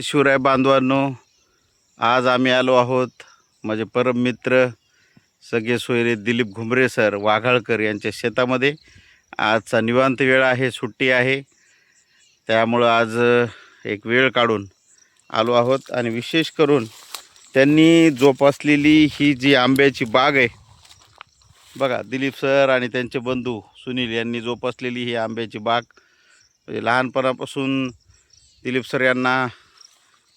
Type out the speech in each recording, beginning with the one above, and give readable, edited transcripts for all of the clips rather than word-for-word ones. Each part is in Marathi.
शिवराय बांधवांनो, आज आम्ही आलो आहोत माझे परम मित्र सगळे सोयरे दिलीप घुमरे सर वाघाळकर यांच्या शेतामध्ये. आजचा निवांत वेळ आहे, सुट्टी आहे, त्यामुळं आज एक वेळ काढून आलो आहोत. आणि विशेष करून त्यांनी जोपासलेली ही जी आंब्याची बाग आहे बघा, दिलीप सर आणि त्यांचे बंधू सुनील यांनी जोपासलेली ही आंब्याची बाग. म्हणजे लहानपणापासून दिलीप सर यांना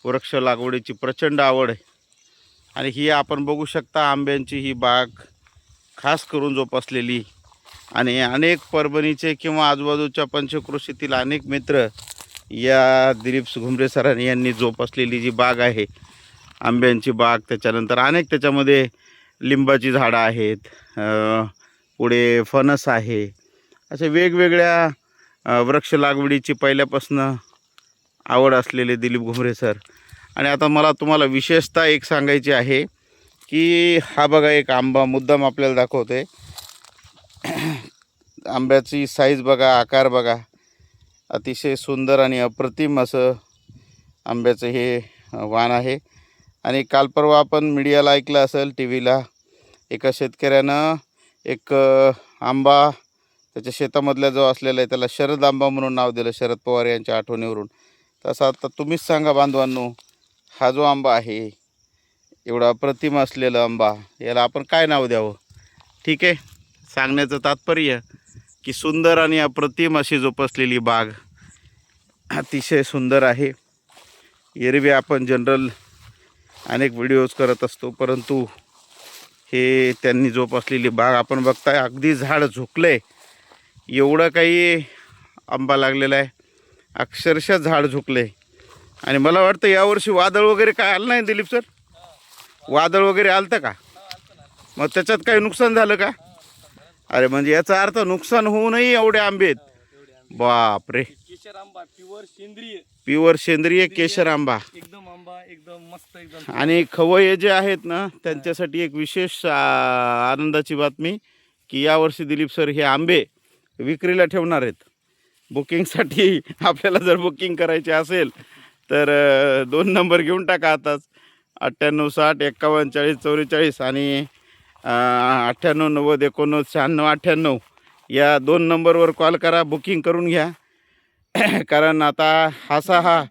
वृक्ष लागवडीची प्रचंड आवड आहे. आणि ही आपण बघू शकता आंब्यांची ही बाग खास करून जोपासलेली. आणि अनेक परभणीचे किंवा आजूबाजूच्या पंचक्रोशीतील अनेक मित्र या दिलीप घुमरे सरांनी यांनी जोपासलेली जी बाग आहे आंब्यांची बाग, त्याच्यानंतर अनेक त्याच्यामध्ये लिंबाची झाडं आहेत, पुढे फणस आहे, अशा वेगवेगळ्या वृक्ष लागवडीची पहिल्यापासून आवड असलेले दिलीप घुमरे सर. आणि आता मला तुम्हाला विशेषतः एक सांगायची आहे की हा बघा एक आंबा मुद्दाम आपल्याला दाखवते. आंब्याची साईज बघा, आकार बघा, अतिशय सुंदर आणि अप्रतिम असं आंब्याचं हे वाण आहे. आणि काल परवा आपण मीडियाला ऐकलं असेल, टी व्हीला, एका शेतकऱ्यानं एक आंबा त्याच्या शेतामधला जो असलेला आहे त्याला शरद आंबा म्हणून नाव दिलं, शरद पवार यांच्या आठवणीवरून. तसं आता तुम्हीच सांगा बांधवांनो, हा जो आंबा आहे एवढा अप्रतिम असलेला आंबा, याला आपण काय नाव द्यावं? ठीक आहे, सांगण्याचं तात्पर्य की सुंदर आणि अप्रतिम अशी जोपासलेली बाग अतिशय सुंदर आहे. एरवी आपण जनरल अनेक व्हिडिओज करत असतो, परंतु हे त्यांनी जोपासलेली बाग आपण बघताय. अगदी झाड झुकले एवढं काही आंबा लागलेला आहे, अक्षरशः झाड झुकले. आणि मला वाटतं यावर्षी वादळ वगैरे काय आलं नाही दिलीप सर? वादळ वगैरे आलं का? मग त्याच्यात काही नुकसान झालं का? अरे म्हणजे याचा अर्थ नुकसान होऊनही एवढे आंबे आहेत. बापरे, केशर आंबा प्युअर सेंद्रिय केशर आंबा, एकदम आंबा एकदम मस्त एकदम. आणि खवय्ये जे आहेत ना त्यांच्यासाठी एक विशेष आनंदाची बातमी की यावर्षी दिलीप सर हे आंबे विक्रीला ठेवणार आहेत. बुकिंगसाठी आपल्याला जर बुकिंग करायची असेल तर 2 नंबर घेऊन टाका आताच, 98 60 51 40 44 आणि 98 90 89 96 98 या 2 नंबरवर कॉल करा, बुकिंग करून घ्या. कारण आता हा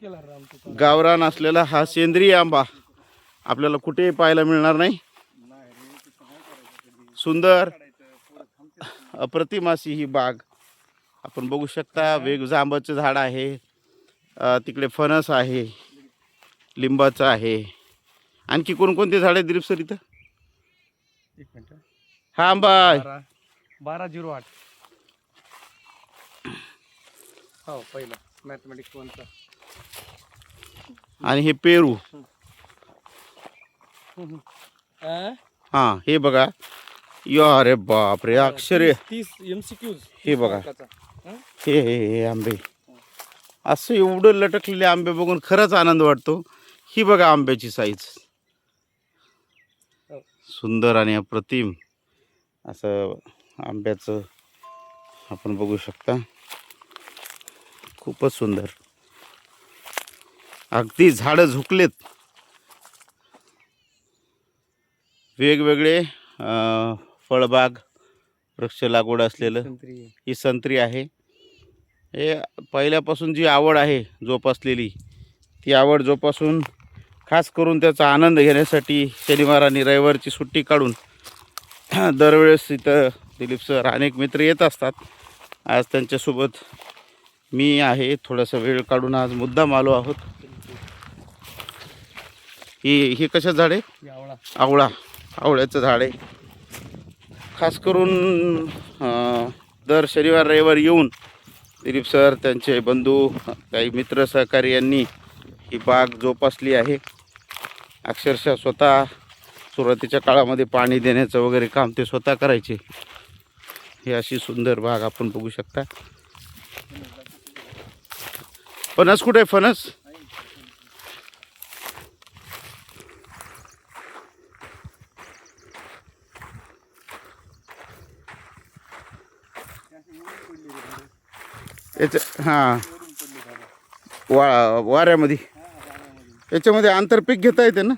गावरान असलेला हा सेंद्रिय आंबा आपल्याला कुठेही पाहायला मिळणार नाही. सुंदर अप्रतिम अशी ही बाग आपण बघू शकता. जांबाचं झाड आहे, तिकडे फणस आहे, लिंबाचं आहे, आणखी कोणकोणते झाड आहेत दिलीप सर इथं? एक मिनिट, हा आंबा 1208 हो पहिला मॅथमॅटिक्स 1चा. आणि हे पेरू, हा हे बघा, या रे बापरे, अक्षरे 30 MCQs हे बघा, हे आंबे असं एवढं लटकलेले आंबे बघून खरंच आनंद वाटतो. ही बघा आंब्याची साईज, सुंदर आणि अप्रतिम असं आंब्याचं आपण बघू शकता. खूपच सुंदर, अगदी झाडं झुकलेत. वेगवेगळे फळबाग वृक्ष लागवड असलेलं ही संत्री आहे. हे पहिल्यापासून जी आवड आहे जोपासलेली, ती आवड जोपासून खास करून त्याचा आनंद घेण्यासाठी शनिवार आणि रविवारची सुट्टी काढून दरवेळेस इथं दिलीप सर अनेक मित्र येत असतात. आज त्यांच्यासोबत मी आहे, थोडासा वेळ काढून आज मुद्दाम आलो आहोत. ही कशा झाड आहे? आवळ्याचं झाड आहे. खास करून दर शनिवार रविवार येऊन दिलीप सर, त्यांचे बंधू, काही मित्र सहकारी यांनी ही बाग जोपासली आहे. अक्षरशः स्वतः सुरुवातीच्या काळामध्ये पाणी देण्याचं वगैरे काम ते स्वतः करायचे. ही अशी सुंदर बाग आपण बघू शकता. फणस कुठे आहे? फणस याचं, हां वाऱ्यामध्ये याच्यामध्ये आंतरपीक घेता येते ना?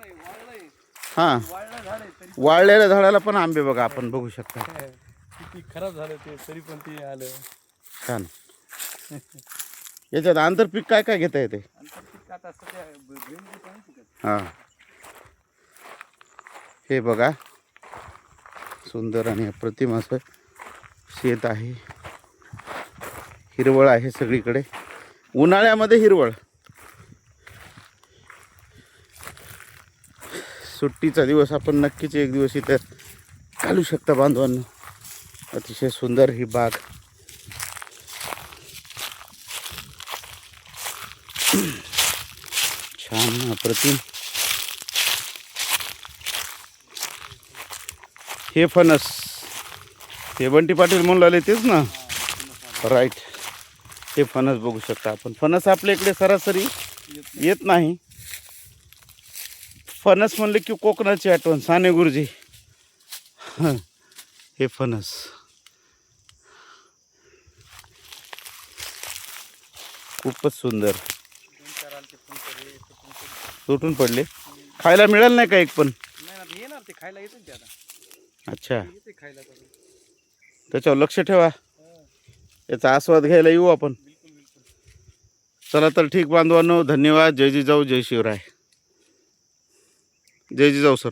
हां, वाळलं झाड आहे तरी वाळलेल्या झाडाला पण आंबे बघा आपण बघू शकता. किती खराब झालं ते तरी पण ते आलं. छान. याच्यात आंतरपीक काय काय घेता येते? आंतरपीक आता सध्या भेंडी पण आहे का? हां, हे बघा सुंदर आणि अप्रतिम असं शेत आहे. हिरवळ आहे सगळीकडे, उन्हाळ्यामध्ये हिरवळ. सुट्टीचा दिवस आपण नक्कीच एक दिवस इथं घालू शकता बांधवांनो. अतिशय सुंदर ही बाग. छान अप्रतिम. हे फणस, हे बंटी पाटील म्हणून आले तेच ना? राईट. हे फणस बघू शकता आपण. फणस आपल्या इकडे सरासरी येत नाही. फणस म्हणले की कोकणाची आठवण, साने गुरुजी. हे फणस खूपच सुंदर. तुटून पडले. खायला मिळालं नाही का एक पण? नाही ना, ते येणार ते खायला येतील ते आता. अच्छा, येते खायला तर. त्याच्यावर लक्ष ठेवा. याचा आस्वाद घ्यायला येऊ आपण. बिलकुल बिलकुल. चला तर ठीक बांधवांनो, धन्यवाद. जय जिजाऊ, जय शिवराय. जय जिजाऊ सर.